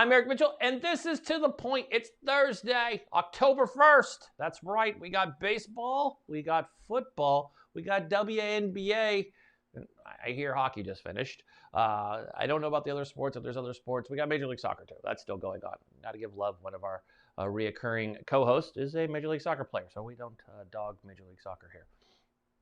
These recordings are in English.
I'm Eric Mitchell, and this is To The Point. It's Thursday, October 1st. That's right. We got baseball, we got football, we got WNBA. I hear hockey just finished. I don't know about the other sports, if there's other sports. We got Major League Soccer, too. That's still going on. Got to give love. One of our reoccurring co-hosts is a Major League Soccer player, so we don't dog Major League Soccer here.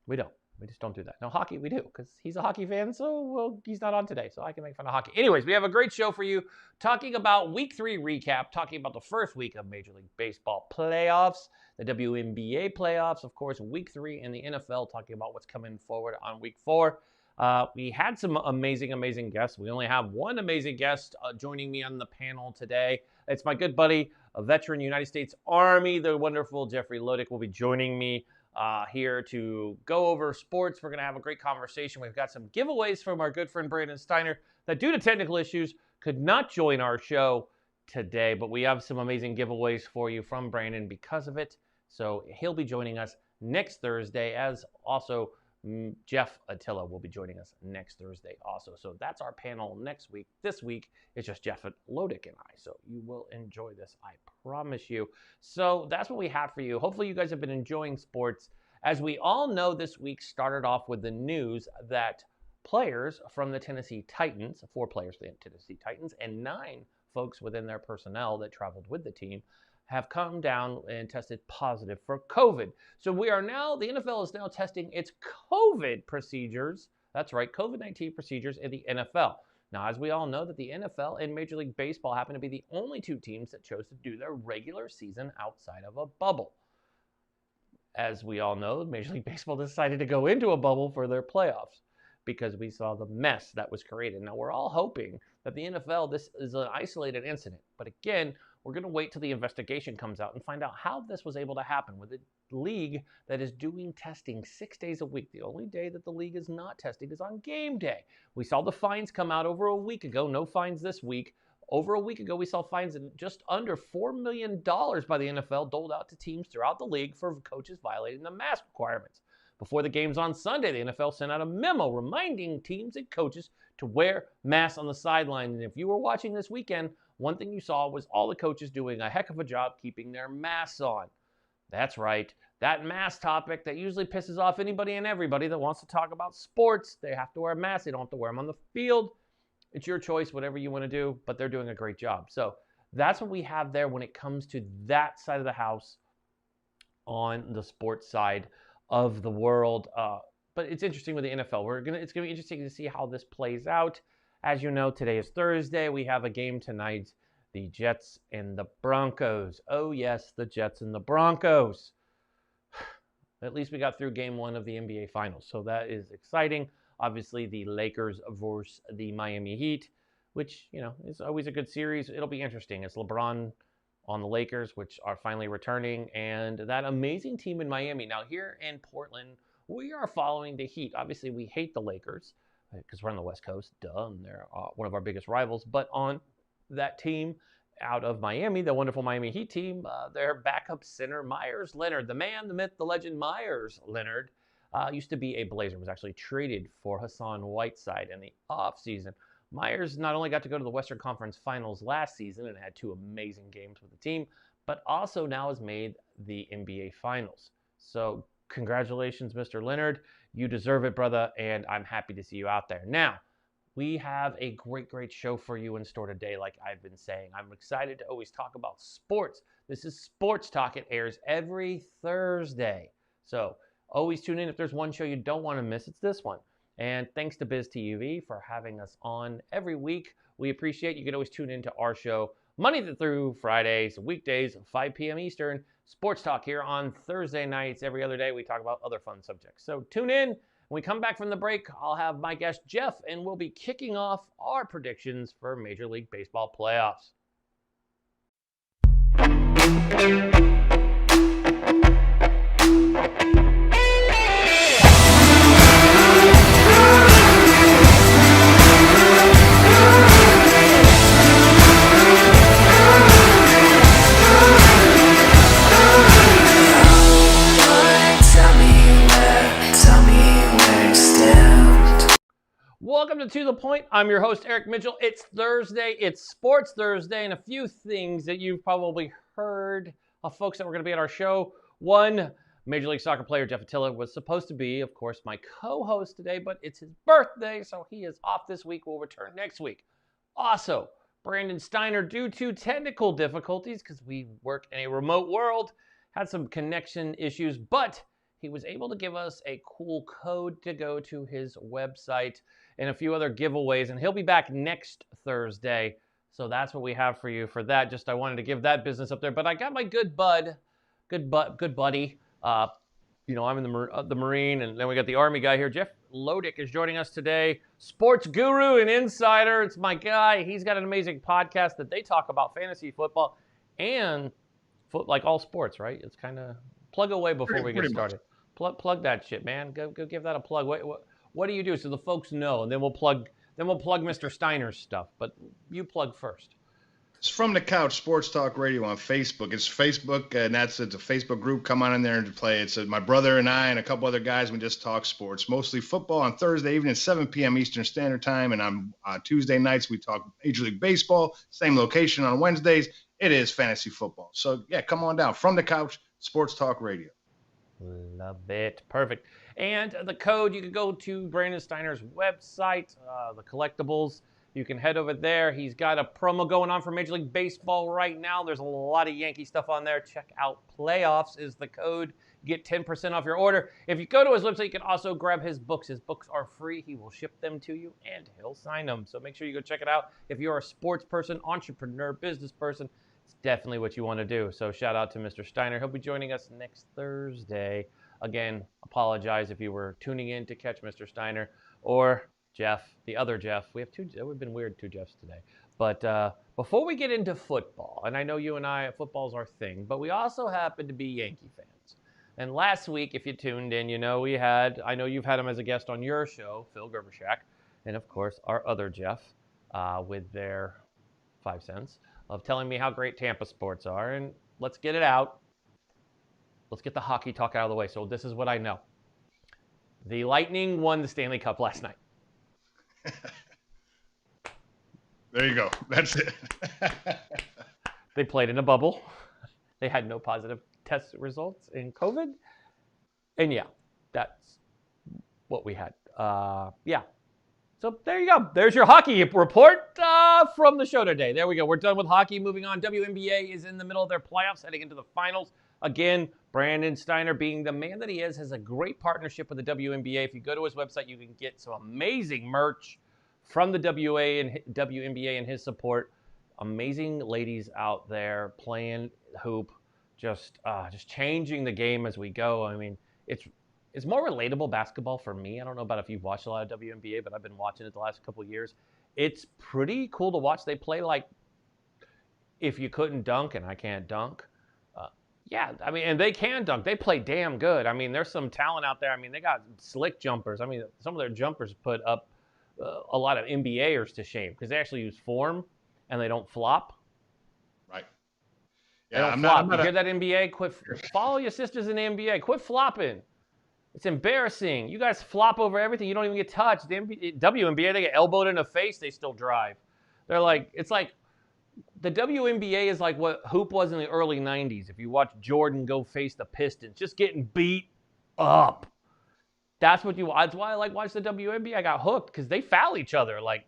We don't. We just don't do that. No, hockey, we do, because he's a hockey fan, so he's not on today, so I can make fun of hockey. Anyways, we have a great show for you, talking about Week 3 recap, talking about the first week of Major League Baseball playoffs, the WNBA playoffs, of course, Week 3 in the NFL, talking about what's coming forward on Week 4. We had some amazing guests. We only have one amazing guest joining me on the panel today. It's my good buddy, a veteran United States Army, the wonderful Jeffrey Lodick will be joining me here to go over sports. We're going to have a great conversation. We've got some giveaways from our good friend Brandon Steiner that, due to technical issues, could not join our show today, but we have some amazing giveaways for you from Brandon because of it. So he'll be joining us next Thursday, as also Jeff Attila will be joining us next Thursday also. So that's our panel next week. This week, it's just Jeff Lodick and I. So you will enjoy this, I promise you. So that's what we have for you. Hopefully you guys have been enjoying sports. As we all know, this week started off with the news that players from the Tennessee Titans, 4 players from the Tennessee Titans, and 9 folks within their personnel that traveled with the team have come down and tested positive for COVID. So we are now, the NFL is now testing its COVID procedures. That's right, COVID-19 procedures in the NFL. Now, as we all know, that the NFL and Major League Baseball happen to be the only 2 teams that chose to do their regular season outside of a bubble. As we all know, Major League Baseball decided to go into a bubble for their playoffs because we saw the mess that was created. Now, we're all hoping that the NFL, this is an isolated incident. But again, we're going to wait till the investigation comes out and find out how this was able to happen with a league that is doing testing 6 days a week. The only day that the league is not testing is on game day. We saw the fines come out over a week ago. No fines this week. Over a week ago, we saw fines of just under $4 million by the NFL doled out to teams throughout the league for coaches violating the mask requirements. Before the games on Sunday, the NFL sent out a memo reminding teams and coaches to wear masks on the sideline. And if you were watching this weekend, one thing you saw was all the coaches doing a heck of a job keeping their masks on. That's right. That mask topic that usually pisses off anybody and everybody that wants to talk about sports. They have to wear masks. They don't have to wear them on the field. It's your choice, whatever you want to do, but they're doing a great job. So that's what we have there when it comes to that side of the house on the sports side of the world. But it's interesting with the NFL. It's going to be interesting to see how this plays out. As you know, today is Thursday. We have a game tonight, the Jets and the Broncos. Oh, yes, the Jets and the Broncos. At least we got through game 1 of the NBA Finals, so that is exciting. Obviously, the Lakers versus the Miami Heat, which, you know, is always a good series. It'll be interesting. It's LeBron on the Lakers, which are finally returning, and that amazing team in Miami. Now, here in Portland, we are following the Heat. Obviously, we hate the Lakers, because we're on the West Coast, and they're one of our biggest rivals. But on that team out of Miami, the wonderful Miami Heat team, their backup center, Myers Leonard, the man, the myth, the legend, Myers Leonard, used to be a Blazer, was actually traded for Hassan Whiteside in the offseason. Myers not only got to go to the Western Conference Finals last season and had 2 amazing games with the team, but also now has made the NBA Finals. So congratulations, Mr. Leonard. You deserve it, brother, and I'm happy to see you out there. Now, we have a great show for you in store today, like I've been saying. I'm excited to always talk about sports. This is Sports Talk. It airs every Thursday. So always tune in. If there's one show you don't want to miss, it's this one. And thanks to BizTV for having us on every week. We appreciate you. You can always tune into our show Monday through Fridays, weekdays, 5 p.m. Eastern. Sports Talk here on Thursday nights. Every other day we talk about other fun subjects. So tune in. When we come back from the break, I'll have my guest Jeff, and we'll be kicking off our predictions for Major League Baseball playoffs. Welcome to the Point. I'm your host, Eric Mitchell. It's Thursday. It's Sports Thursday, and a few things that you've probably heard of folks that were going to be at our show. One, Major League Soccer player Jeff Attila was supposed to be, of course, my co-host today, but it's his birthday, so he is off this week. We'll return next week. Also, Brandon Steiner, due to technical difficulties, because we work in a remote world, had some connection issues, but he was able to give us a cool code to go to his website and a few other giveaways, and he'll be back next Thursday. So that's what we have for you for that. Just I wanted to give that business up there, but I got my good buddy. I'm in the Marine, and then we got the Army guy here. Jeff Lodick is joining us today. Sports guru and insider. It's my guy. He's got an amazing podcast that they talk about fantasy football and like all sports, right? It's kind of plug away before we get started. Plug that shit, man. Go give that a plug. What do you do so the folks know, and then we'll plug Mr. Steiner's stuff. But you plug first. It's From the Couch Sports Talk Radio on Facebook. It's Facebook, and it's a Facebook group. Come on in there and play. It's my brother and I and a couple other guys. We just talk sports, mostly football on Thursday evening, 7 p.m. Eastern Standard Time. And on Tuesday nights, we talk Major League Baseball. Same location on Wednesdays. It is fantasy football. So, yeah, come on down. From the Couch Sports Talk Radio. Love it. Perfect. And the code, you can go to Brandon Steiner's website, the collectibles. You can head over there. He's got a promo going on for Major League Baseball right now. There's a lot of Yankee stuff on there. Check out Playoffs is the code. You get 10% off your order. If you go to his website, you can also grab his books. His books are free. He will ship them to you, and he'll sign them. So make sure you go check it out. If you're a sports person, entrepreneur, business person, it's definitely what you want to do. So shout out to Mr. Steiner. He'll be joining us next Thursday. Again, apologize if you were tuning in to catch Mr. Steiner or Jeff, the other Jeff. We have two. It would have been weird, two Jeffs today. But before we get into football, and I know you and I, football's our thing, but we also happen to be Yankee fans. And last week, if you tuned in, I know you've had him as a guest on your show, Phil Gerbershak, and of course, our other Jeff with their 5 cents of telling me how great Tampa sports are. And let's get it out. Let's get the hockey talk out of the way. So this is what I know. The Lightning won the Stanley Cup last night. There you go. That's it. They played in a bubble. They had no positive test results in COVID. And yeah, that's what we had. Yeah. So there you go. There's your hockey report from the show today. There we go. We're done with hockey. Moving on. WNBA is in the middle of their playoffs, heading into the finals. Again, Brandon Steiner, being the man that he is, has a great partnership with the WNBA. If you go to his website, you can get some amazing merch from the WNBA and his support. Amazing ladies out there playing hoop, just changing the game as we go. I mean, it's more relatable basketball for me. I don't know about if you've watched a lot of WNBA, but I've been watching it the last couple of years. It's pretty cool to watch. They play like if you couldn't dunk, and I can't dunk. Yeah, I mean, and they can dunk. They play damn good. I mean, there's some talent out there. I mean, they got slick jumpers. I mean, some of their jumpers put up a lot of NBAers to shame because they actually use form and they don't flop. Right. Yeah, they don't flop. You hear that, NBA? Quit. Follow your sisters in the NBA. Quit flopping. It's embarrassing. You guys flop over everything. You don't even get touched. The WNBA, they get elbowed in the face. They still drive. They're like, it's like, the WNBA is like what hoop was in the early 90s. If you watch Jordan go face the Pistons, just getting beat up. That's why I like watch the WNBA. I got hooked because they foul each other. Like,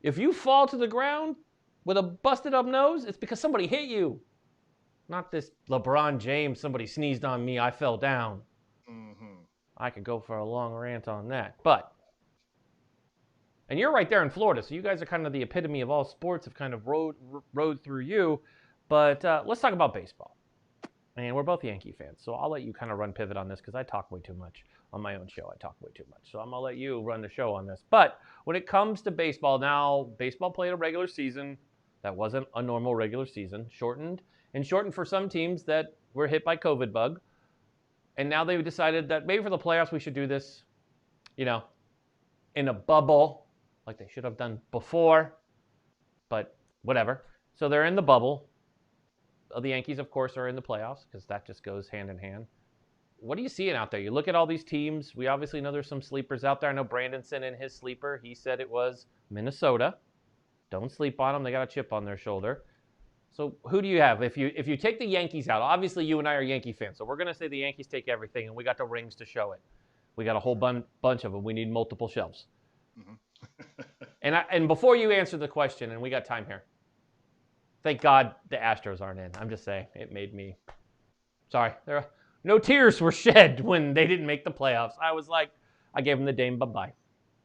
if you fall to the ground with a busted up nose, it's because somebody hit you. Not this LeBron James, somebody sneezed on me, I fell down. Mm-hmm. I could go for a long rant on that. And you're right there in Florida, so you guys are kind of the epitome of all sports, have kind of rode through you. But let's talk about baseball. And we're both Yankee fans, so I'll let you kind of run pivot on this because I talk way too much on my own show. I talk way too much. So I'm going to let you run the show on this. But when it comes to baseball now, baseball played a regular season that wasn't a normal regular season, shortened for some teams that were hit by COVID bug. And now they've decided that maybe for the playoffs we should do this, in a bubble like they should have done before, but whatever. So they're in the bubble. The Yankees, of course, are in the playoffs because that just goes hand in hand. what are you seeing out there? You look at all these teams. We obviously know there's some sleepers out there. I know Brandon sent in his sleeper. He said it was Minnesota. Don't sleep on them. They got a chip on their shoulder. So who do you have? If you take the Yankees out, obviously you and I are Yankee fans, so we're going to say the Yankees take everything, and we got the rings to show it. We got a whole bunch of them. We need multiple shelves. Mm-hmm. and before you answer the question, and we got time here, thank God the Astros aren't in. I'm just saying, it made me sorry. No tears were shed when they didn't make the playoffs. I was like, I gave them the Dame bye-bye.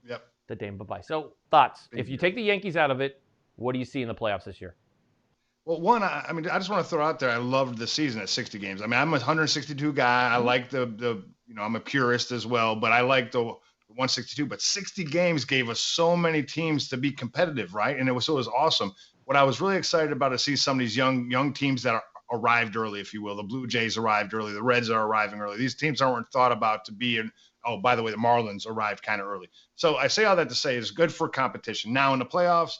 Yep. The Dame bye-bye. So thoughts? If you take the Yankees out of it, what do you see in the playoffs this year? Well, one, I mean, I just want to throw out there, I loved the season at 60 games. I mean, I'm a 162 guy. I like I'm a purist as well, but I like the 162. But 60 games gave us so many teams to be competitive, right? And it was awesome. What I was really excited about is see some of these young teams that arrived early, if you will. The Blue Jays arrived early. The Reds are arriving early. These teams aren't thought about to be in. Oh, by the way, the Marlins arrived kind of early. So I say all that to say it's good for competition. Now in the playoffs,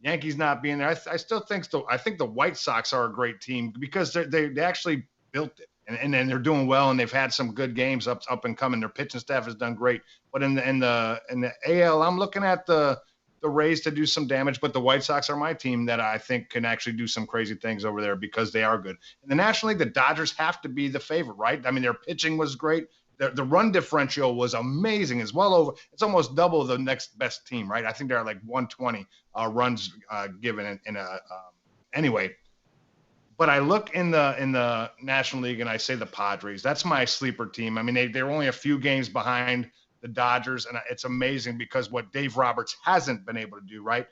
Yankees not being there, I still think I think the White Sox are a great team because they actually built it, and they're doing well, and they've had some good games up and coming. Their pitching staff has done great, but in the AL, I'm looking at the Rays to do some damage, but the White Sox are my team that I think can actually do some crazy things over there because they are good. In the National League, the Dodgers have to be the favorite, right? I mean, their pitching was great. The run differential was amazing. It's almost double the next best team, right? I think they're like 120 runs given anyway. But I look in the National League and I say the Padres. That's my sleeper team. I mean, they're only a few games behind the Dodgers, and it's amazing because what Dave Roberts hasn't been able to do, right?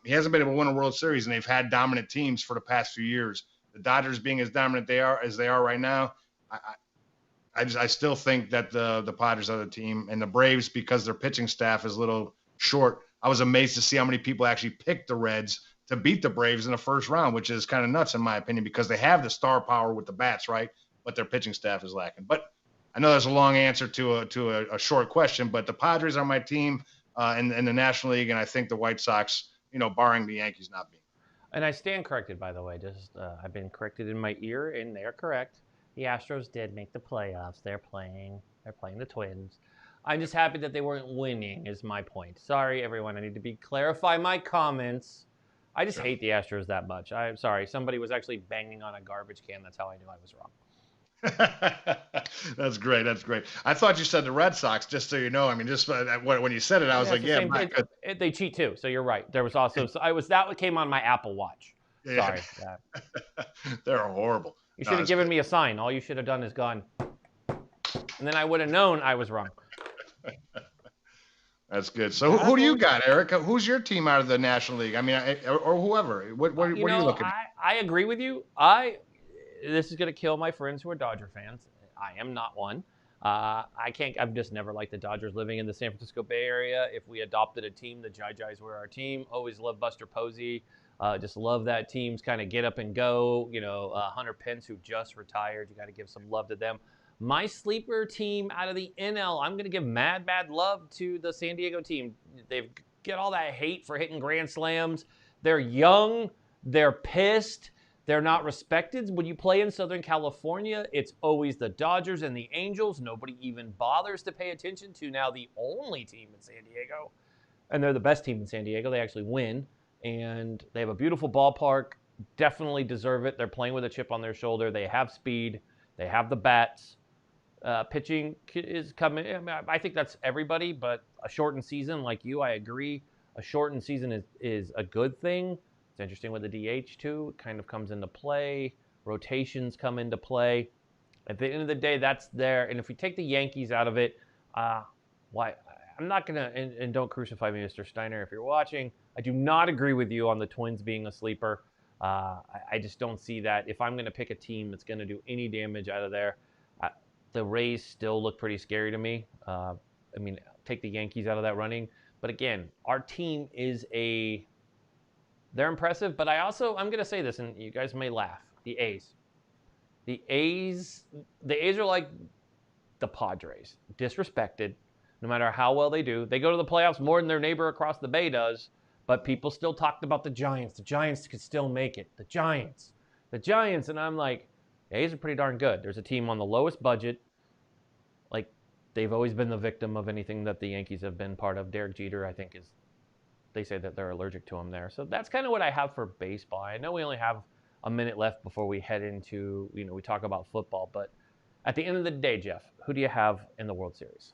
He hasn't been able to win a World Series, and they've had dominant teams for the past few years. The Dodgers being as dominant as they are right now, I still think that the Padres are the team, and the Braves, because their pitching staff is a little short. I was amazed to see how many people actually picked the Reds to beat the Braves in the first round, which is kind of nuts in my opinion because they have the star power with the bats, right? But their pitching staff is lacking. But I know there's a long answer to a short question, but the Padres are my team in the National League, and I think the White Sox, barring the Yankees not being. And I stand corrected, by the way. Just I've been corrected in my ear, and they're correct. The Astros did make the playoffs. They're playing the Twins. I'm just happy that they weren't winning is my point. Sorry, everyone. I need to clarify my comments. I just hate the Astros that much. I'm sorry. Somebody was actually banging on a garbage can. That's how I knew I was wrong. That's great. That's great. I thought you said the Red Sox, just so you know. I mean, just when you said it, I was like, yeah. They cheat too, so you're right. There was also that came on my Apple Watch. Sorry. Yeah. They're horrible. You should have given me a sign. All you should have done is gone. And then I would have known I was wrong. That's good. So who do you got, Eric? Who's your team out of the National League? I mean, or whoever. What are you looking at? I agree with you. This is going to kill my friends who are Dodger fans. I am not one. I've just never liked the Dodgers living in the San Francisco Bay Area. If we adopted a team, the Jai-Jais were our team. Always loved Buster Posey. Just love that team's kind of get up and go. Hunter Pence, who just retired. You got to give some love to them. My sleeper team out of the NL, I'm going to give mad love to the San Diego team. They get all that hate for hitting grand slams. They're young. They're pissed. They're not respected. When you play in Southern California, it's always the Dodgers and the Angels. Nobody even bothers to pay attention to now the only team in San Diego. And they're the best team in San Diego. They actually win. And they have a beautiful ballpark. Definitely deserve it. They're playing with a chip on their shoulder. They have speed. They have the bats. Pitching is coming. I think that's everybody, but a shortened season, like you, I agree. A shortened season is a good thing. It's interesting with the DH too. It kind of comes into play. Rotations come into play. At the end of the day, that's there. And if we take the Yankees out of it, why? I'm not going to, and don't crucify me, Mr. Steiner, if you're watching. I do not agree with you on the Twins being a sleeper. I just don't see that. If I'm going to pick a team that's going to do any damage out of there, the Rays still look pretty scary to me. Take the Yankees out of that running. But again, our team they're impressive, but I'm going to say this, and you guys may laugh. The A's. The A's are like the Padres. Disrespected. No matter how well they do. They go to the playoffs more than their neighbor across the bay does, but people still talked about the Giants. The Giants could still make it. The Giants. And I'm like, the A's are pretty darn good. There's a team on the lowest budget. they've always been the victim of anything that the Yankees have been part of. Derek Jeter, I think, they say that they're allergic to him there. So that's kind of what I have for baseball. I know we only have a minute left before we head into, we talk about football. But at the end of the day, Jeff, who do you have in the World Series?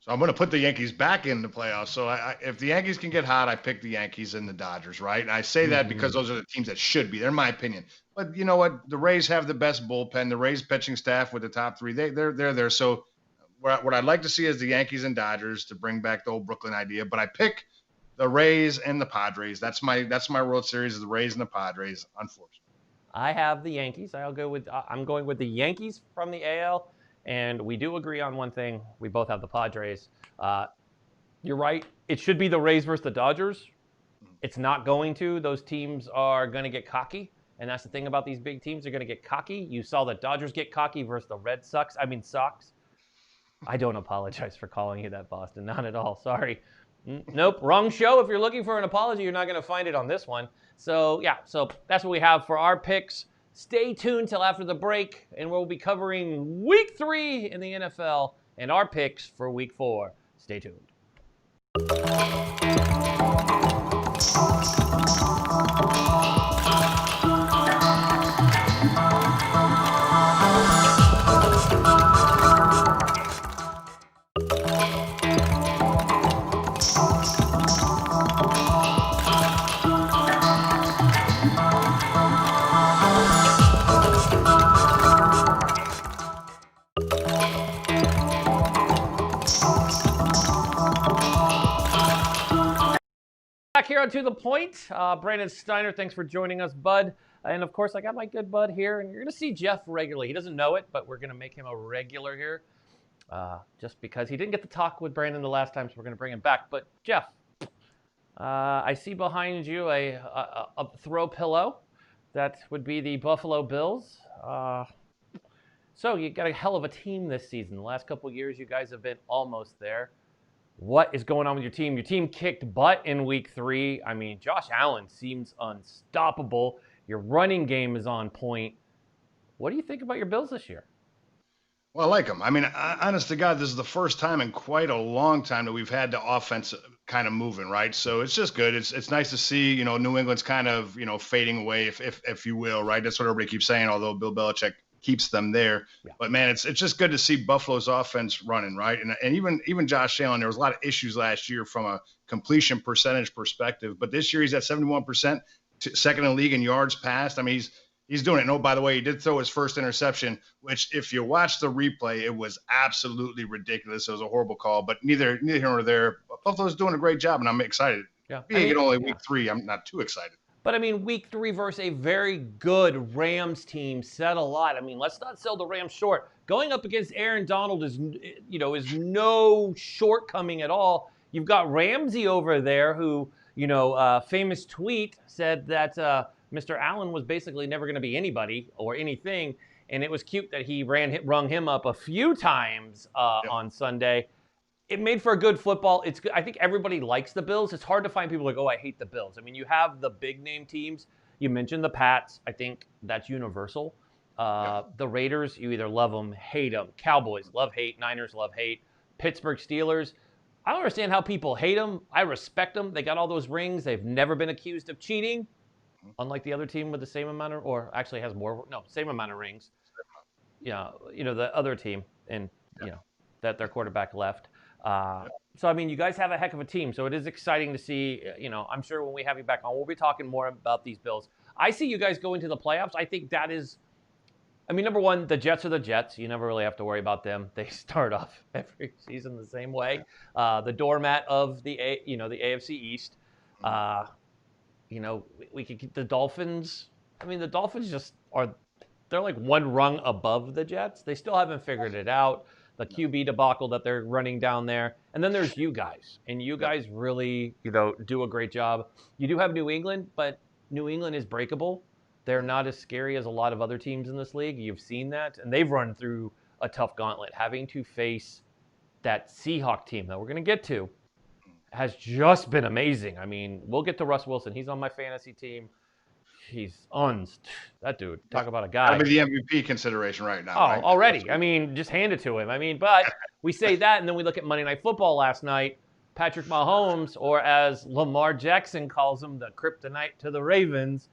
So I'm going to put the Yankees back in the playoffs. So if the Yankees can get hot, I pick the Yankees and the Dodgers, right? And I say that because those are the teams that should be. They're my opinion. But you know what? The Rays have the best bullpen. The Rays pitching staff with the top three, they're there. So what I'd like to see is the Yankees and Dodgers to bring back the old Brooklyn idea. But I pick the Rays and the Padres. That's my World Series is the Rays and the Padres, unfortunately. I have the Yankees. I'm going with the Yankees from the AL. And we do agree on one thing. We both have the Padres. You're right. It should be the Rays versus the Dodgers. It's not going to. Those teams are going to get cocky. And that's the thing about these big teams. They're going to get cocky. You saw the Dodgers get cocky versus the Sox. I don't apologize for calling you that, Boston. Not at all. Sorry. Nope. Wrong show. If you're looking for an apology, you're not going to find it on this one. So, yeah. So that's what we have for our picks. Stay tuned till after the break, and we'll be covering Week 3 in the NFL and our picks for Week 4. Stay tuned. Back here on To The Point. Brandon Steiner, thanks for joining us, bud. And of course, I got my good bud here, and you're going to see Jeff regularly. He doesn't know it, but we're going to make him a regular here just because he didn't get to talk with Brandon the last time, so we're going to bring him back. But Jeff, I see behind you a throw pillow. That would be the Buffalo Bills. So you got a hell of a team this season. The last couple of years, you guys have been almost there. What is going on with your team? Your team kicked butt in Week 3. I mean, Josh Allen seems unstoppable. Your running game is on point. What do you think about your Bills this year? Well, I like them. I mean, honest to God, this is the first time in quite a long time that we've had the offense kind of moving, right? So it's just good. It's nice to see, New England's kind of, fading away, if you will, right? That's what everybody keeps saying, although Bill Belichick keeps them there. Yeah. But man, it's just good to see Buffalo's offense running, right? And even Josh Allen, there was a lot of issues last year from a completion percentage perspective, but this year he's at 71%, second in the league in yards passed. I mean, he's doing it. And oh, by the way, he did throw his first interception, which if you watch the replay, it was absolutely ridiculous. It was a horrible call, but neither here nor there. Buffalo's doing a great job, and I'm excited. Yeah, Being only Week 3, I'm not too excited. But, I mean, Week 3 versus a very good Rams team said a lot. I mean, let's not sell the Rams short. Going up against Aaron Donald is no shortcoming at all. You've got Ramsey over there who, famous tweet said that Mr. Allen was basically never going to be anybody or anything. And it was cute that he rung him up a few times on Sunday. It made for a good football. I think everybody likes the Bills. It's hard to find people like, oh, I hate the Bills. I mean, you have the big name teams. You mentioned the Pats. I think that's universal. The Raiders, you either love them, hate them. Cowboys, love, hate. Niners, love, hate. Pittsburgh Steelers. I don't understand how people hate them. I respect them. They got all those rings. They've never been accused of cheating, unlike the other team with the same amount of, or actually has more, same amount of rings. Yeah, the other team, and that their quarterback left. So, I mean, you guys have a heck of a team, so it is exciting to see. I'm sure when we have you back on, we'll be talking more about these Bills. I see you guys going to the playoffs. I think that is, number one, the Jets are the Jets. You never really have to worry about them. They start off every season the same way. The doormat of the AFC East. We could get the Dolphins. I mean, the Dolphins they're like one rung above the Jets. They still haven't figured it out. The QB debacle that they're running down there. And then there's you guys. And you guys really, do a great job. You do have New England, but New England is breakable. They're not as scary as a lot of other teams in this league. You've seen that. And they've run through a tough gauntlet. Having to face that Seahawks team that we're going to get to has just been amazing. I mean, we'll get to Russ Wilson. He's on my fantasy team. that dude. Talk about a That'll guy. be the MVP consideration right now, Oh, right? already. I mean, just hand it to him. I mean, but we say that, and then we look at Monday Night Football last night. Patrick Mahomes, or as Lamar Jackson calls him, the kryptonite to the Ravens.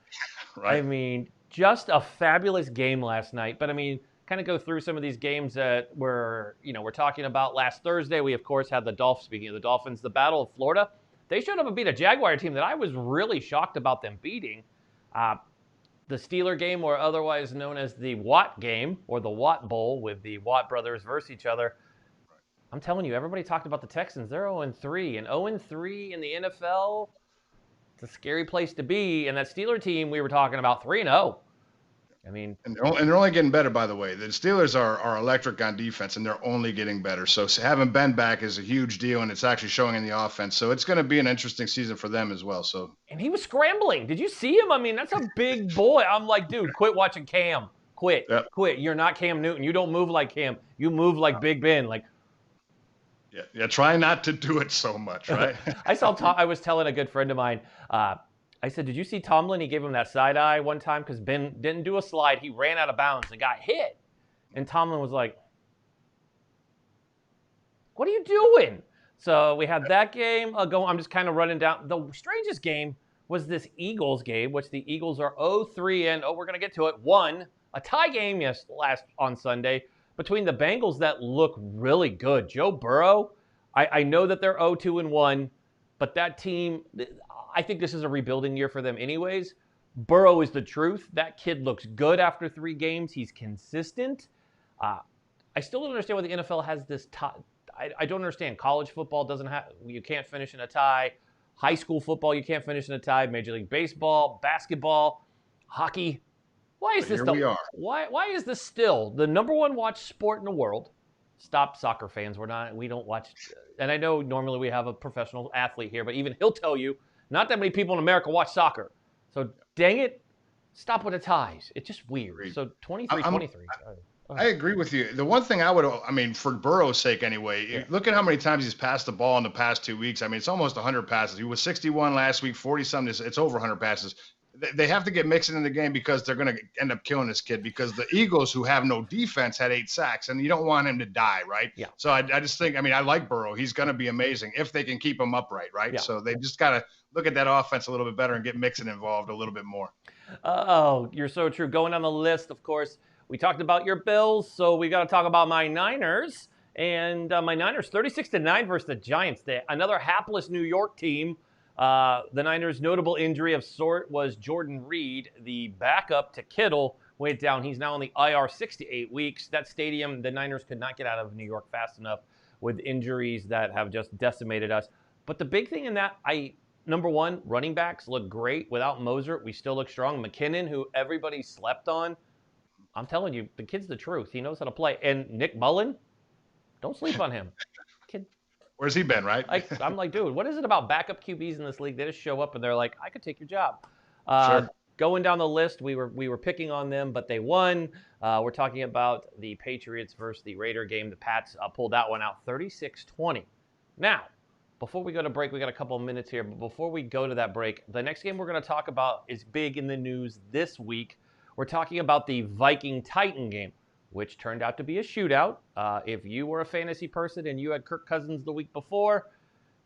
Right. I mean, just a fabulous game last night. But I mean, kind of go through some of these games that we're talking about. Last Thursday, we of course had the Dolphins. Speaking of the Dolphins, the Battle of Florida. They showed up and beat a Jaguar team that I was really shocked about them beating. The Steeler game, or otherwise known as the Watt game, or the Watt Bowl, with the Watt brothers versus each other. I'm telling you, everybody talked about the Texans. They're 0-3, and 0-3 in the NFL, it's a scary place to be. And that Steeler team we were talking about, 3-0. I mean, and they're only getting better, by the way. The Steelers are electric on defense, and they're only getting better. So having Ben back is a huge deal, and it's actually showing in the offense. So it's going to be an interesting season for them as well. So, and he was scrambling. Did you see him? I mean, that's a big boy. I'm like, dude, quit watching Cam. Quit. You're not Cam Newton. You don't move like Cam. You move like Big Ben. Like, yeah. Try not to do it so much, right? I was telling a good friend of mine. I said, did you see Tomlin? He gave him that side eye one time because Ben didn't do a slide. He ran out of bounds and got hit. And Tomlin was like, what are you doing? So we had that game going. I'm just kind of running down. The strangest game was this Eagles game, which the Eagles are 0-3 and, we're going to get to it, won a tie game on Sunday between the Bengals that look really good. Joe Burrow, I know that they're 0-2-1, but that team, I think this is a rebuilding year for them anyways. Burrow is the truth. That kid looks good after 3 games. He's consistent. I still don't understand why the NFL has this tie. I don't understand. College football you can't finish in a tie. High school football, you can't finish in a tie. Major League Baseball, basketball, hockey. Why is this? Why is this still the number one watched sport in the world? Stop, soccer fans. We don't watch. And I know normally we have a professional athlete here, but even he'll tell you not that many people in America watch soccer. So dang it, stop with the ties. It's just weird. So 23-23. I agree with you. The one thing for Burrow's sake anyway, look at how many times he's passed the ball in the past 2 weeks. I mean, it's almost 100 passes. He was 61 last week, 40-something. It's over 100 passes. They have to get Mixon in the game because they're going to end up killing this kid, because the Eagles, who have no defense, had 8 sacks, and you don't want him to die, right? Yeah. So I just think, I like Burrow. He's going to be amazing if they can keep him upright, right? Yeah. So they just got to look at that offense a little bit better and get Mixon involved a little bit more. Oh, you're so true. Going on the list, of course, we talked about your Bills, so we got to talk about my Niners. And my Niners, 36-9 versus the Giants. Another hapless New York team. The Niners' notable injury of sort was Jordan Reed, the backup to Kittle, went down. He's now on the IR 6 to 8 weeks. That stadium, the Niners could not get out of New York fast enough with injuries that have just decimated us. But the big thing in that, number one, running backs look great. Without Moser, we still look strong. McKinnon, who everybody slept on, I'm telling you, the kid's the truth. He knows how to play. And Nick Mullen, don't sleep on him. Kid. Where's he been, right? I'm like, dude, what is it about backup QBs in this league? They just show up and they're like, I could take your job. Sure. Going down the list, we were picking on them, but they won. We're talking about the Patriots versus the Raider game. The Pats pulled that one out 36-20. Now, before we go to break, we got a couple of minutes here, but before we go to that break, the next game we're going to talk about is big in the news this week. We're talking about the Viking-Titan game, which turned out to be a shootout. If you were a fantasy person and you had Kirk Cousins the week before,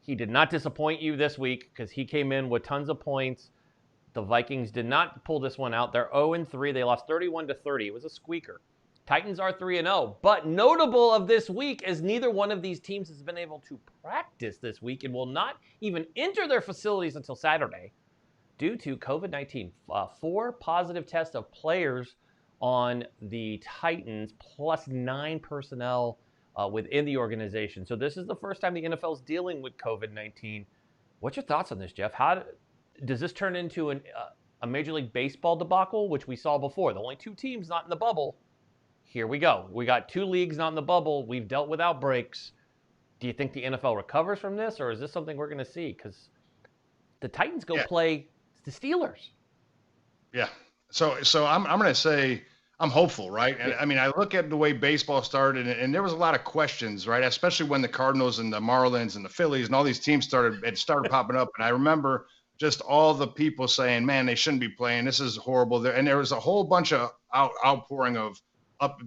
he did not disappoint you this week because he came in with tons of points. The Vikings did not pull this one out. They're 0-3. They lost 31-30. It was a squeaker. Titans are 3-0. But notable of this week is neither one of these teams has been able to practice this week and will not even enter their facilities until Saturday due to COVID-19. 4 positive tests of players on the Titans, plus 9 personnel within the organization. So this is the first time the NFL is dealing with COVID-19. What's your thoughts on this, Jeff? How does this turn into a Major League Baseball debacle, which we saw before? The only 2 teams not in the bubble. Here we go. We got 2 leagues not in the bubble. We've dealt with outbreaks. Do you think the NFL recovers from this, or is this something we're going to see? Because the Titans play the Steelers. Yeah. So I'm going to say I'm hopeful, right? And I mean, I look at the way baseball started, and there was a lot of questions, right? Especially when the Cardinals and the Marlins and the Phillies and all these teams started popping up. And I remember just all the people saying, man, they shouldn't be playing. This is horrible. And there was a whole bunch of outpouring of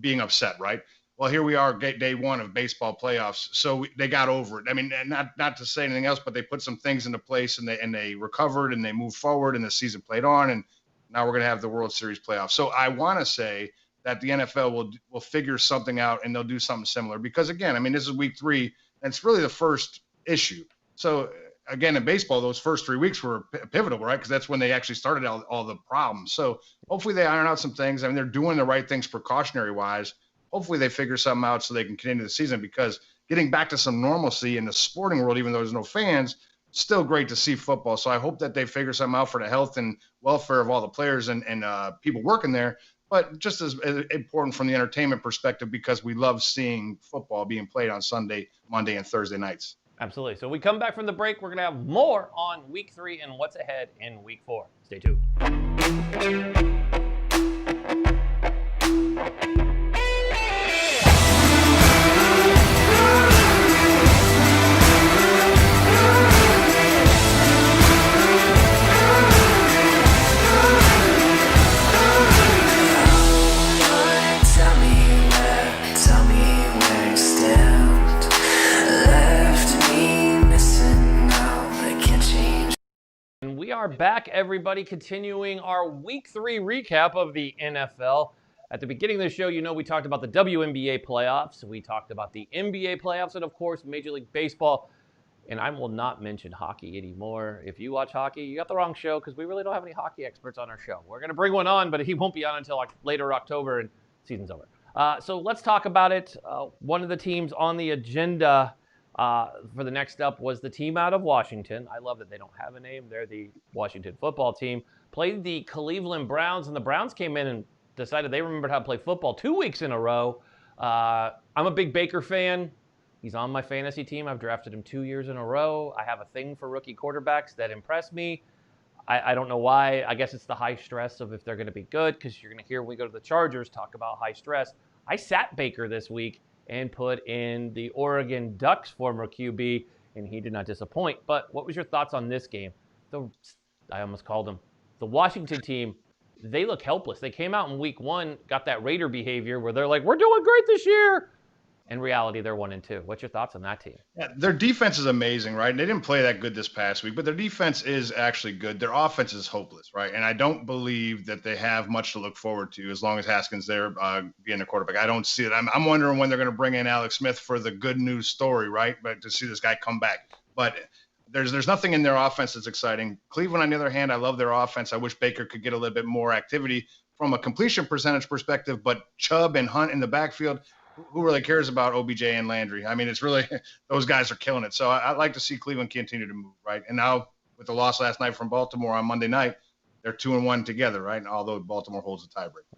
being upset, right? Well, here we are, day one of baseball playoffs. So they got over it. I mean, not to say anything else, but they put some things into place and they recovered and they moved forward and the season played on. And now we're going to have the World Series playoffs. So I want to say that the NFL will figure something out and they'll do something similar. Because, again, I mean, this is week 3, and it's really the first issue. So, again, in baseball, those first 3 weeks were pivotal, right? Because that's when they actually started all the problems. So hopefully they iron out some things. I mean, they're doing the right things precautionary-wise. Hopefully they figure something out so they can continue the season, because getting back to some normalcy in the sporting world, even though there's no fans, still great to see football. So I hope that they figure something out for the health and welfare of all the players and people working there, but just as important from the entertainment perspective, because we love seeing football being played on Sunday, Monday, and Thursday nights. Absolutely. So we come back from the break. We're going to have more on week 3 and what's ahead in week 4. Stay tuned. We are back, everybody, continuing our Week 3 recap of the NFL. At the beginning of the show, we talked about the WNBA playoffs. We talked about the NBA playoffs and, of course, Major League Baseball. And I will not mention hockey anymore. If you watch hockey, you got the wrong show, because we really don't have any hockey experts on our show. We're going to bring one on, but he won't be on until later October and season's over. So let's talk about it. One of the teams on the agenda for the next up was the team out of Washington. I love that they don't have a name. They're the Washington football team. Played the Cleveland Browns, and the Browns came in and decided they remembered how to play football 2 weeks in a row. I'm a big Baker fan. He's on my fantasy team. I've drafted him 2 years in a row. I have a thing for rookie quarterbacks that impress me. I don't know why. I guess it's the high stress of if they're going to be good, because you're going to hear when we go to the Chargers talk about high stress. I sat Baker this week and put in the Oregon Ducks former QB, and he did not disappoint. But what was your thoughts on this game? I almost called them. The Washington team, they look helpless. They came out in week 1, got that Raider behavior where they're like, we're doing great this year. In reality, they're 1-2. What's your thoughts on that team? Yeah, their defense is amazing, right? They didn't play that good this past week, but their defense is actually good. Their offense is hopeless, right? And I don't believe that they have much to look forward to as long as Haskins there being the quarterback. I don't see it. I'm wondering when they're going to bring in Alex Smith for the good news story, right? But to see this guy come back. But there's nothing in their offense that's exciting. Cleveland, on the other hand, I love their offense. I wish Baker could get a little bit more activity from a completion percentage perspective, but Chubb and Hunt in the backfield, who really cares about OBJ and Landry? I mean, it's really those guys are killing it. So I'd like to see Cleveland continue to move, right? And now with the loss last night from Baltimore on Monday night, they're 2-1 together, right? Although Baltimore holds the tiebreaker.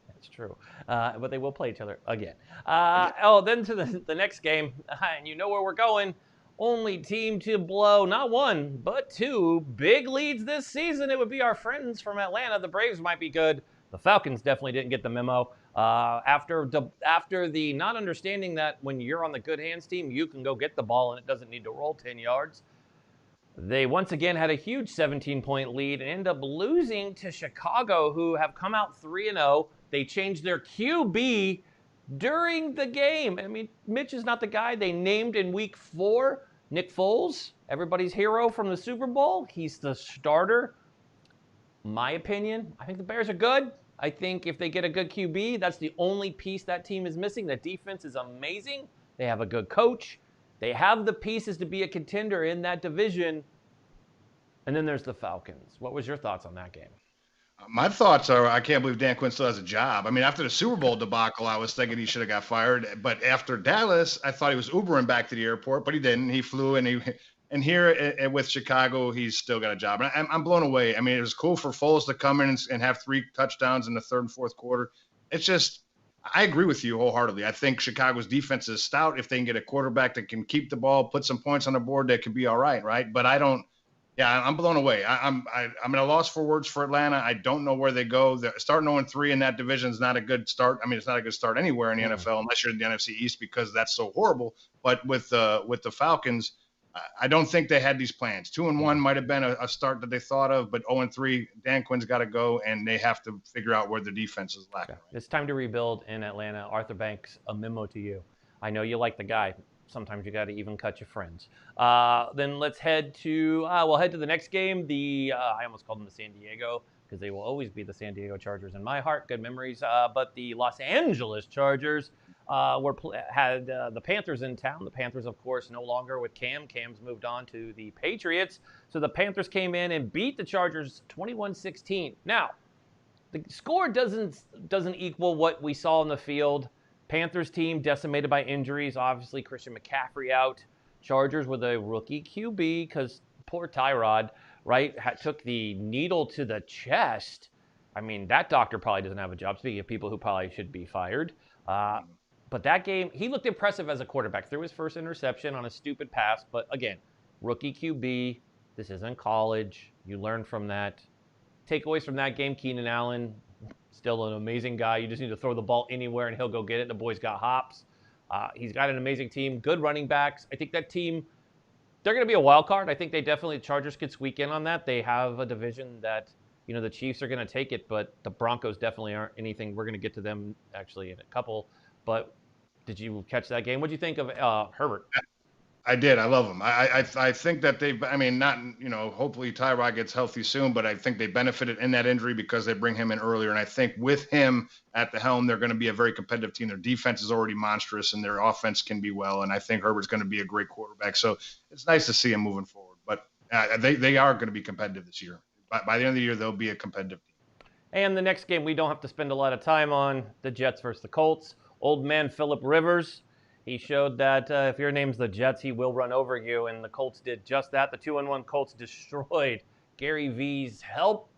That's true. But they will play each other again. Then to the next game, and you know where we're going. Only team to blow not 1, but 2 big leads this season. It would be our friends from Atlanta. The Braves might be good. The Falcons definitely didn't get the memo. After the not understanding that when you're on the good hands team, you can go get the ball and it doesn't need to roll 10 yards. They once again had a huge 17-point lead and end up losing to Chicago, who have come out 3-0. They changed their QB during the game. I mean, Mitch is not the guy they named in week 4. Nick Foles, everybody's hero from the Super Bowl. He's the starter. My opinion, I think the Bears are good. I think if they get a good QB, that's the only piece that team is missing. The defense is amazing. They have a good coach. They have the pieces to be a contender in that division. And then there's the Falcons. What was your thoughts on that game? My thoughts are, I can't believe Dan Quinn still has a job. I mean, after the Super Bowl debacle, I was thinking he should have got fired. But after Dallas, I thought he was Ubering back to the airport, but he didn't. He flew, and here with Chicago, he's still got a job. And I'm blown away. I mean, it was cool for Foles to come in and have 3 touchdowns in the third and fourth quarter. It's just, I agree with you wholeheartedly. I think Chicago's defense is stout. If they can get a quarterback that can keep the ball, put some points on the board, that could be all right? But I'm blown away. I'm at a loss for words for Atlanta. I don't know where they go. Starting 0-3 in that division is not a good start. I mean, it's not a good start anywhere in the NFL unless you're in the NFC East, because that's so horrible. But with the Falcons, I don't think they had these plans. 2-1 might have been a start that they thought of, but 0-3, Dan Quinn's got to go, and they have to figure out where the defense is lacking. Okay. It's time to rebuild in Atlanta. Arthur Banks, a memo to you. I know you like the guy. Sometimes you got to even cut your friends. Then let's head to the next game. I almost called them the San Diego, because they will always be the San Diego Chargers in my heart. Good memories. But the Los Angeles Chargers had the Panthers in town. The Panthers, of course, no longer with Cam. Cam's moved on to the Patriots. So the Panthers came in and beat the Chargers 21-16. Now, the score doesn't equal what we saw in the field. Panthers team decimated by injuries. Obviously, Christian McCaffrey out. Chargers with a rookie QB, because poor Tyrod, right, took the needle to the chest. I mean, that doctor probably doesn't have a job. Speaking of people who probably should be fired. But that game, he looked impressive as a quarterback. Threw his first interception on a stupid pass. But again, rookie QB. This isn't college. You learn from that. Takeaways from that game, Keenan Allen, still an amazing guy. You just need to throw the ball anywhere and he'll go get it. The boy's got hops. He's got an amazing team, good running backs. I think that team, they're going to be a wild card. I think the Chargers could squeak in on that. They have a division that, the Chiefs are going to take it, but the Broncos definitely aren't anything. We're going to get to them actually in a couple. But did you catch that game? What do you think of Herbert? I did. I love him. I think that hopefully Tyrod gets healthy soon, but I think they benefited in that injury because they bring him in earlier. And I think with him at the helm, they're going to be a very competitive team. Their defense is already monstrous and their offense can be well. And I think Herbert's going to be a great quarterback. So it's nice to see him moving forward. But they are going to be competitive this year. By the end of the year, they'll be a competitive team. And the next game we don't have to spend a lot of time on, the Jets versus the Colts. Old man Phillip Rivers. He showed that if your name's the Jets, he will run over you, and the Colts did just that. The 2-1 Colts destroyed Gary V's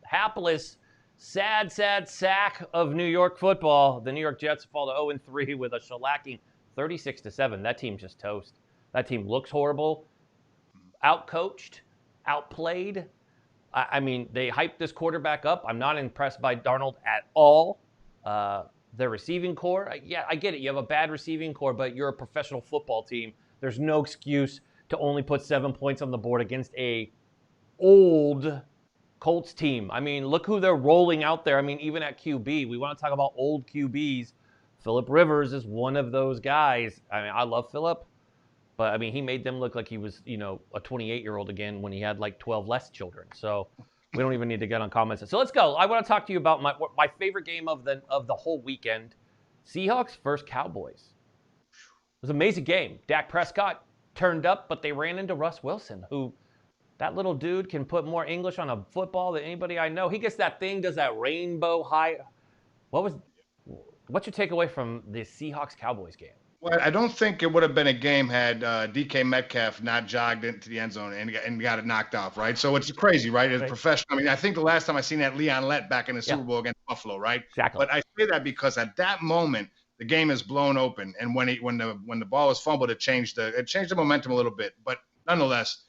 hapless, sad sack of New York football. The New York Jets fall to 0-3 with a shellacking 36-7. That team's just toast. That team looks horrible, outcoached, outplayed. I mean, they hyped this quarterback up. I'm not impressed by Darnold at all. Their receiving core, yeah, I get it. You have a bad receiving core, but you're a professional football team. There's no excuse to only put 7 points on the board against a old Colts team. I mean, look who they're rolling out there. I mean, even at QB, we want to talk about old QBs. Phillip Rivers is one of those guys. I mean, I love Phillip, but I mean, he made them look like he was, a 28-year-old again when he had like 12 less children. So we don't even need to get on comments. So let's go. I want to talk to you about my favorite game of the whole weekend. Seahawks versus Cowboys. It was an amazing game. Dak Prescott turned up, but they ran into Russ Wilson, who that little dude can put more English on a football than anybody I know. He gets that thing, does that rainbow high. What's your takeaway from the Seahawks-Cowboys game? Well, I don't think it would have been a game had DK Metcalf not jogged into the end zone and got it knocked off, right? So it's crazy, right? It's professional. I mean, I think the last time I seen that, Leon Lett back in the Super Bowl against Buffalo, right? Exactly. But I say that because at that moment, the game is blown open, and when the ball was fumbled, it changed the momentum a little bit. But nonetheless,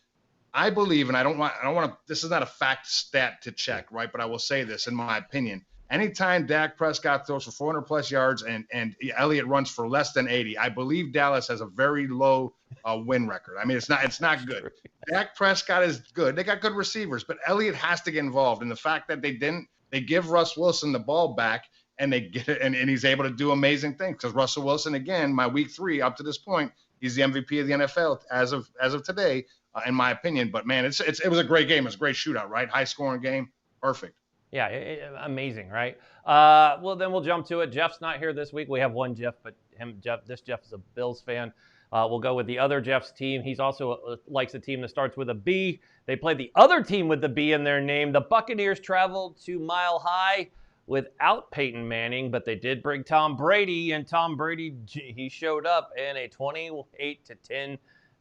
I believe, and I don't want to. This is not a fact stat to check, right? But I will say this, in my opinion. Anytime Dak Prescott throws for 400-plus yards and Elliott runs for less than 80, I believe Dallas has a very low win record. I mean, it's not good. Dak Prescott is good. They got good receivers, but Elliott has to get involved. And the fact that they give Russ Wilson the ball back and they get it, and he's able to do amazing things. Because Russell Wilson, again, my week 3 up to this point, he's the MVP of the NFL as of today, in my opinion. But man, it was a great game. It was a great shootout, right? High scoring game, perfect. Yeah, amazing, right? Well, then we'll jump to it. Jeff's not here this week. We have one Jeff, but this Jeff is a Bills fan. We'll go with the other Jeff's team. He's also likes a team that starts with a B. They played the other team with the B in their name. The Buccaneers traveled to Mile High without Peyton Manning, but they did bring Tom Brady, and Tom Brady, he showed up in a 28-10.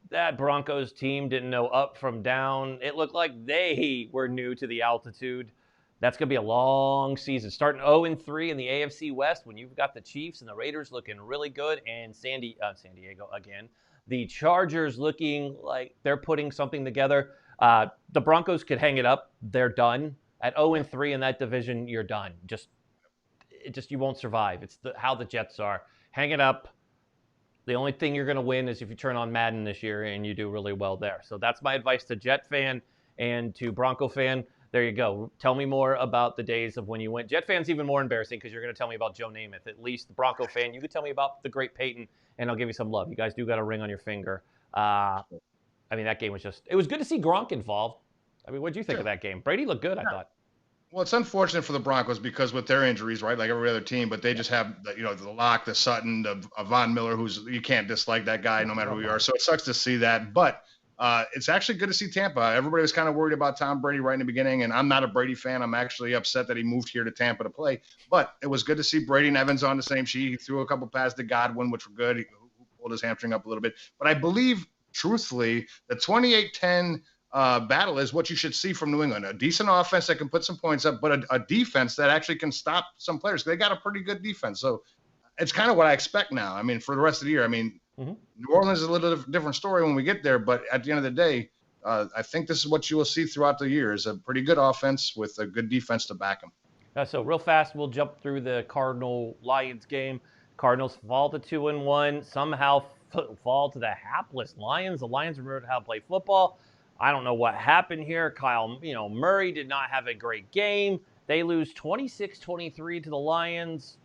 That Broncos team didn't know up from down. It looked like they were new to the altitude. That's going to be a long season. Starting 0-3 in the AFC West when you've got the Chiefs and the Raiders looking really good and San Diego again. The Chargers looking like they're putting something together. The Broncos could hang it up. They're done. At 0-3 in that division, you're done. You won't survive. It's how the Jets are. Hang it up. The only thing you're going to win is if you turn on Madden this year and you do really well there. So that's my advice to Jet fan and to Bronco fan. There you go. Tell me more about the days of when you went. Jet fan's even more embarrassing because you're going to tell me about Joe Namath. At least the Bronco fan, you could tell me about the great Peyton, and I'll give you some love. You guys do got a ring on your finger. I mean, that game was it was good to see Gronk involved. I mean, what did you think of that game? Brady looked good, I thought. Well, it's unfortunate for the Broncos because with their injuries, right, like every other team, but they just have, the Locke, the Sutton, the Von Miller, you can't dislike that guy no matter who you are. So it sucks to see that. But it's actually good to see Tampa. Everybody was kind of worried about Tom Brady right in the beginning, and I'm not a Brady fan. I'm actually upset that he moved here to Tampa to play. But it was good to see Brady and Evans on the same sheet. He threw a couple passes to Godwin, which were good. He pulled his hamstring up a little bit. But I believe, truthfully, the 28-10 battle is what you should see from New England. A decent offense that can put some points up, but a defense that actually can stop some players. They got a pretty good defense. So it's kind of what I expect now. I mean, for the rest of the year, New Orleans is a little different story when we get there, but at the end of the day, I think this is what you will see throughout the year is a pretty good offense with a good defense to back them. So real fast, we'll jump through the Cardinal-Lions game. Cardinals fall to 2-1, somehow fall to the hapless Lions. The Lions remembered how to play football. I don't know what happened here. Murray did not have a great game. They lose 26-23 to the Lions.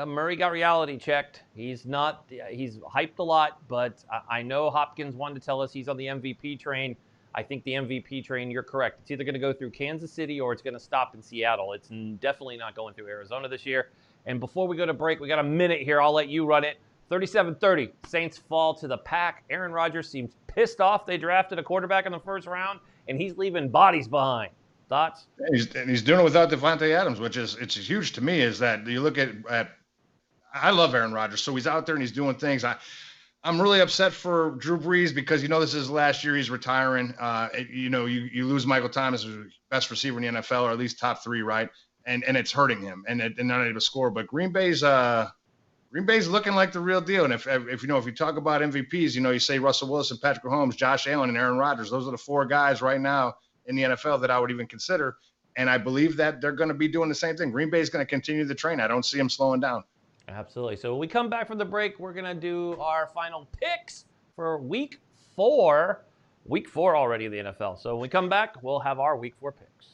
Murray got reality checked. He's hyped a lot, but I know Hopkins wanted to tell us he's on the MVP train. I think the MVP train, you're correct. It's either going to go through Kansas City or it's going to stop in Seattle. It's definitely not going through Arizona this year. And before we go to break, we got a minute here. I'll let you run it. 37-30. Saints fall to the Pack. Aaron Rodgers seems pissed off they drafted a quarterback in the first round, and he's leaving bodies behind. Thoughts? And he's doing it without Devontae Adams, which is huge to me. Is that you look at I love Aaron Rodgers, so he's out there and he's doing things. I'm really upset for Drew Brees because this is his last year. He's retiring. You lose Michael Thomas, who's the best receiver in the NFL, or at least top 3, right? And it's hurting him, and not able to score. But Green Bay's looking like the real deal. And if you talk about MVPs, you say Russell Wilson, Patrick Mahomes, Josh Allen, and Aaron Rodgers. Those are the 4 guys right now in the NFL that I would even consider. And I believe that they're going to be doing the same thing. Green Bay is going to continue the train. I don't see them slowing down. Absolutely. So when we come back from the break, we're going to do our final picks for week 4. Week 4 already of the NFL. So when we come back, we'll have our week 4 picks.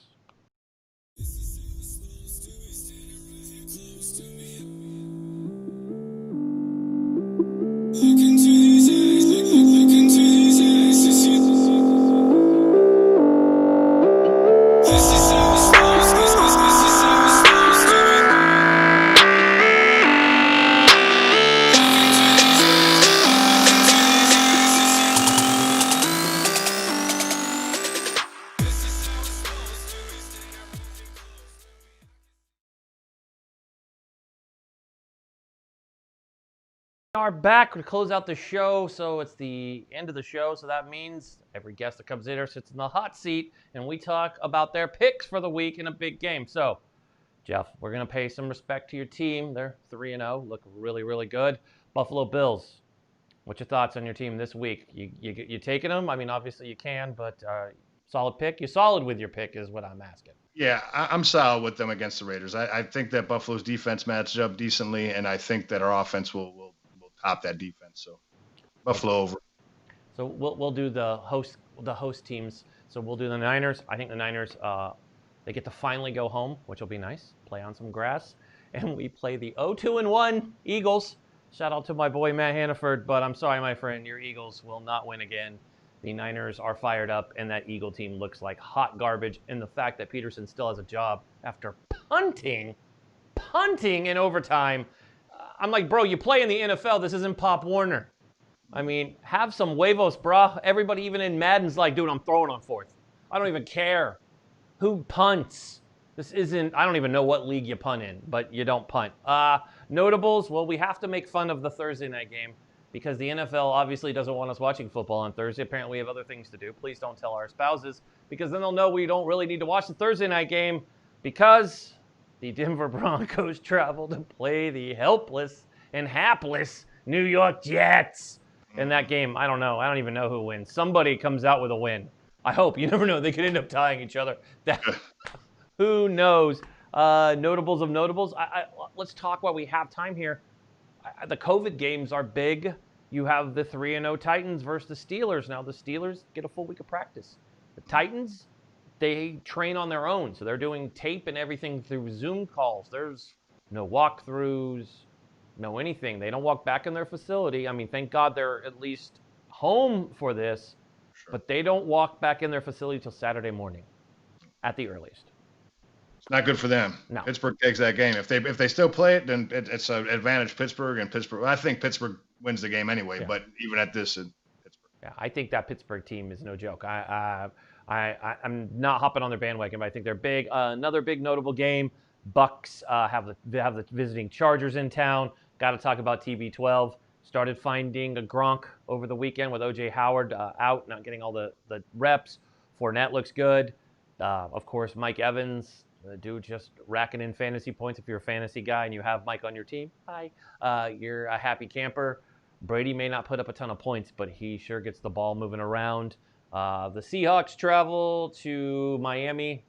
Are back to close out the show, so it's the end of the show, so that means every guest that comes in here sits in the hot seat, and we talk about their picks for the week in a big game. So, Jeff, we're going to pay some respect to your team. They're 3-0, look really, really good. Buffalo Bills, what's your thoughts on your team this week? You taking them? I mean, obviously you can, but solid pick? You solid with your pick is what I'm asking. Yeah, I'm solid with them against the Raiders. I think that Buffalo's defense matches up decently, and I think that our offense will top that defense. So Buffalo over. So we'll do the host teams. So we'll do the Niners. I think the Niners they get to finally go home, which will be nice. Play on some grass, and we play the 0-2-1 Eagles. Shout out to my boy Matt Hannaford, but I'm sorry, my friend, your Eagles will not win again. The Niners are fired up, and that Eagle team looks like hot garbage. And the fact that Peterson still has a job after punting in overtime. I'm like, bro, you play in the NFL. This isn't Pop Warner. I mean, have some huevos, brah. Everybody, even in Madden's like, dude, I'm throwing on 4th. I don't even care who punts. This isn't, I don't even know what league you punt in, but you don't punt. Notables, well, we have to make fun of the Thursday night game because the NFL obviously doesn't want us watching football on Thursday. Apparently we have other things to do. Please don't tell our spouses because then they'll know we don't really need to watch the Thursday night game because the Denver Broncos travel to play the helpless and hapless New York Jets. In that game, I don't know. I don't even know who wins. Somebody comes out with a win. I hope. You never know. They could end up tying each other. Who knows? Notables of notables. Let's talk while we have time here. The COVID games are big. You have the 3-0 Titans versus the Steelers. Now the Steelers get a full week of practice. The Titans, they train on their own. So they're doing tape and everything through Zoom calls. There's no walkthroughs, no anything. They don't walk back in their facility. I mean, thank God they're at least home for this, but they don't walk back in their facility till Saturday morning at the earliest. It's not good for them. No. Pittsburgh takes that game. If they still play it, then it's an advantage Pittsburgh. And Pittsburgh, I think Pittsburgh wins the game anyway. Yeah. But even at this, Pittsburgh. Yeah, I think that Pittsburgh team is no joke. I'm not hopping on their bandwagon, but I think they're big. Another big notable game. Bucks have the visiting Chargers in town. Got to talk about TB12. Started finding a Gronk over the weekend with O.J. Howard out, not getting all the reps. Fournette looks good. Of course, Mike Evans, the dude just racking in fantasy points. If you're a fantasy guy and you have Mike on your team, you're a happy camper. Brady may not put up a ton of points, but he sure gets the ball moving around. The Seahawks travel to Miami.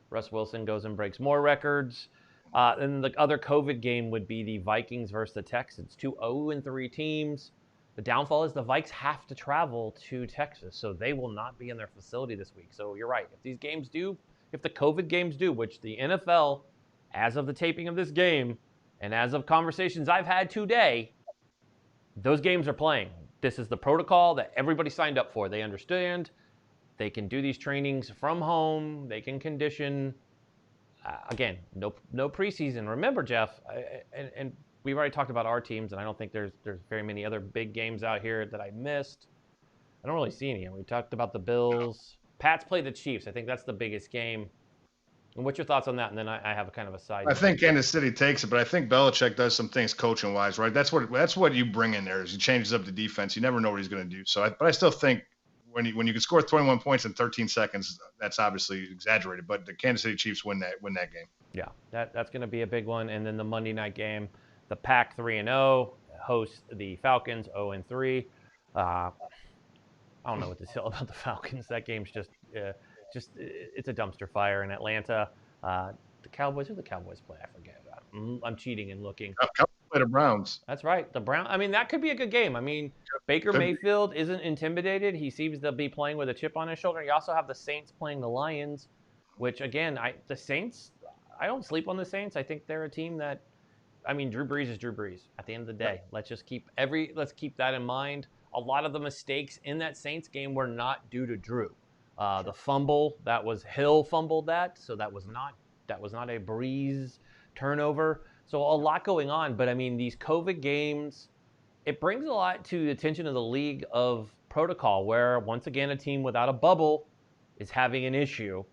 Russ Wilson goes and breaks more records. And the other COVID game would be the Vikings versus the Texans. 2 0-3 teams. The downfall is the Vikes have to travel to Texas, so they will not be in their facility this week. So you're right. If the COVID games do, which the NFL, as of the taping of this game, and as of conversations I've had today, those games are playing. This is the protocol that everybody signed up for. They understand. They can do these trainings from home. They can condition. Again, no preseason. Remember, Jeff, and we've already talked about our teams, and I don't think there's very many other big games out here that I missed. I don't really see any. We talked about the Bills. Pats play the Chiefs. I think that's the biggest game. And what's your thoughts on that? And then I have a kind of a side. I think Kansas City takes it, but I think Belichick does some things coaching-wise, right? That's what you bring in there is he changes up the defense. You never know what he's going to do. So, but I still think when you can score 21 points in 13 seconds, that's obviously exaggerated. But the Kansas City Chiefs win that game. Yeah, that's going to be a big one. And then the Monday night game, the Pack 3-0 hosts the Falcons 0-3. I don't know what to say about the Falcons. That game's just it's a dumpster fire in Atlanta. The Cowboys, who the Cowboys play? I forget. I'm cheating and looking. Cowboys play the Browns. That's right. The Browns. I mean, that could be a good game. I mean, Baker Mayfield isn't intimidated. He seems to be playing with a chip on his shoulder. You also have the Saints playing the Lions, which again, the Saints. I don't sleep on the Saints. I think they're a team that. I mean, Drew Brees is Drew Brees. At the end of the day, let's keep that in mind. A lot of the mistakes in that Saints game were not due to Drew. The fumble, that was Hill fumbled that, so that was not a Breeze turnover. So a lot going on, but I mean these COVID games, it brings a lot to the attention of the league of protocol, where once again a team without a bubble is having an issue,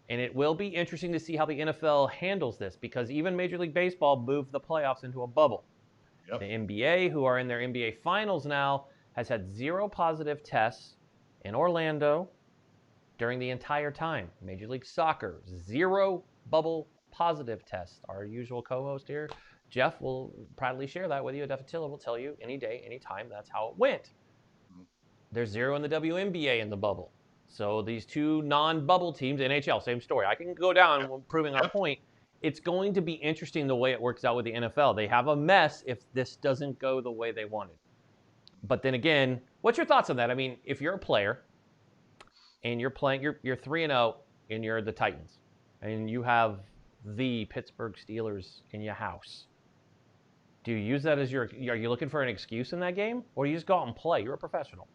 and it will be interesting to see how the NFL handles this because even Major League Baseball moved the playoffs into a bubble. Yep. The NBA, who are in their NBA Finals now, has had 0 positive tests in Orlando during the entire time. Major League Soccer, 0 bubble positive tests. Our usual co-host here, Jeff, will proudly share that with you. Jeff Attila will tell you any day, any time, that's how it went. There's 0 in the WNBA in the bubble. So these 2 non-bubble teams, NHL, same story. I can go down proving our point. It's going to be interesting the way it works out with the NFL. They have a mess if this doesn't go the way they wanted. But then again, what's your thoughts on that? I mean, if you're a player and you're playing, you're 3-0 and you're the Titans, and you have the Pittsburgh Steelers in your house, do you use that as are you looking for an excuse in that game, or do you just go out and play? You're a professional.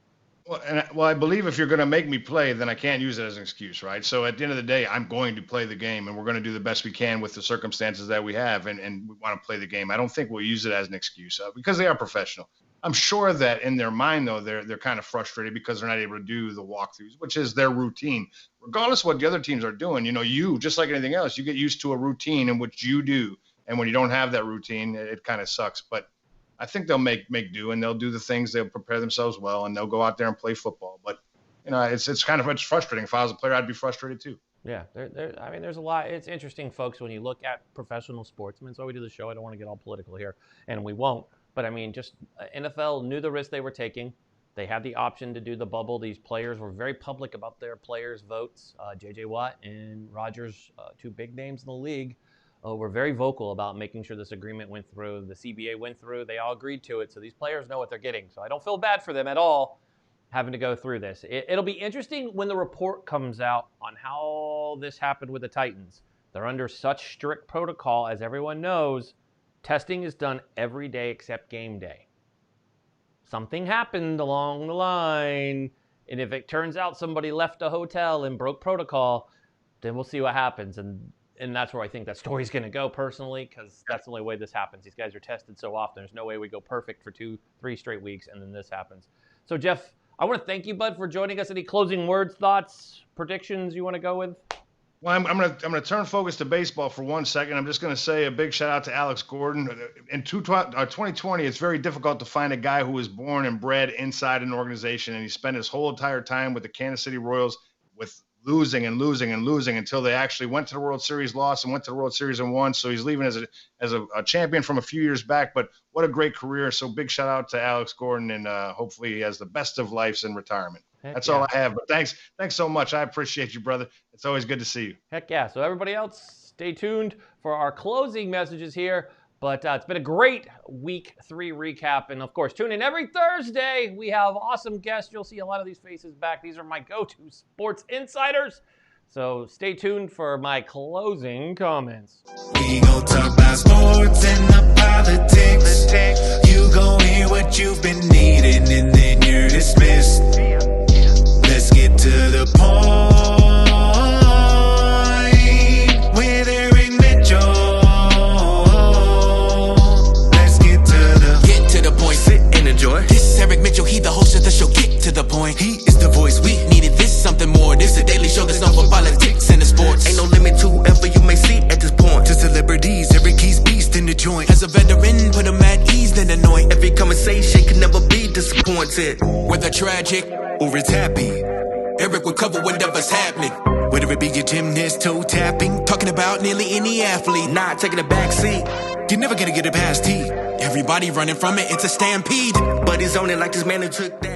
Well, I believe if you're going to make me play, then I can't use it as an excuse, right? So at the end of the day, I'm going to play the game, and we're going to do the best we can with the circumstances that we have, and we want to play the game. I don't think we'll use it as an excuse because they are professional. I'm sure that in their mind, though, they're kind of frustrated because they're not able to do the walkthroughs, which is their routine. Regardless of what the other teams are doing, you, just like anything else, you get used to a routine in which you do. And when you don't have that routine, it kind of sucks. But I think they'll make do, and they'll do the things. They'll prepare themselves well, and they'll go out there and play football. But, it's frustrating. If I was a player, I'd be frustrated too. Yeah, there's a lot. It's interesting, folks, when you look at professional sports. I mean, that's why we do the show. I don't want to get all political here, and we won't. But, I mean, just NFL knew the risk they were taking. They had the option to do the bubble. These players were very public about their players' votes. J.J. Watt and Rodgers, 2 big names in the league, were very vocal about making sure this agreement went through. The CBA went through. They all agreed to it. So these players know what they're getting. So I don't feel bad for them at all having to go through this. It'll be interesting when the report comes out on how this happened with the Titans. They're under such strict protocol, as everyone knows. Testing is done every day except game day. Something happened along the line, and if it turns out somebody left a hotel and broke protocol, then we'll see what happens. And that's where I think that story's going to go personally, because that's the only way this happens. These guys are tested so often. There's no way we go perfect for 2-3 straight weeks, and then this happens. So, Jeff, I want to thank you, bud, for joining us. Any closing words, thoughts, predictions you want to go with? Well, I'm gonna turn focus to baseball for 1 second. I'm just gonna say a big shout out to Alex Gordon. In 2020, it's very difficult to find a guy who was born and bred inside an organization, and he spent his whole entire time with the Kansas City Royals with losing and losing and losing until they actually went to the World Series, lost, and went to the World Series and won. So he's leaving as a champion from a few years back. But what a great career! So big shout out to Alex Gordon, and hopefully he has the best of lives in retirement. That's all I have. But thanks so much. I appreciate you, brother. It's always good to see you. Heck yeah. So everybody else, stay tuned for our closing messages here. But it's been a great week 3 recap. And, of course, tune in every Thursday. We have awesome guests. You'll see a lot of these faces back. These are my go-to sports insiders. So stay tuned for my closing comments. We gon' talk about sports and the politics. You gon' hear what you've been needing, and then you're dismissed. Let's get to the point with Eric Mitchell. Let's get to the point. Sit and enjoy. This is Eric Mitchell. He the host of the show. Get to the point. He is the voice. We needed this, something more. This is a daily show that's known for politics and the sports. Ain't no limit to whoever you may see at this point. To celebrities, Eric he's beast in the joint. As a veteran, put him at ease, then anoint. Every conversation can never be disappointed. Whether tragic or it's happy, Eric will cover whatever's happening. Whether it be your gymnast, toe tapping, talking about nearly any athlete, not taking a back seat. You're never gonna get it past T. Everybody running from it, it's a stampede. But he's on it like this man who took that.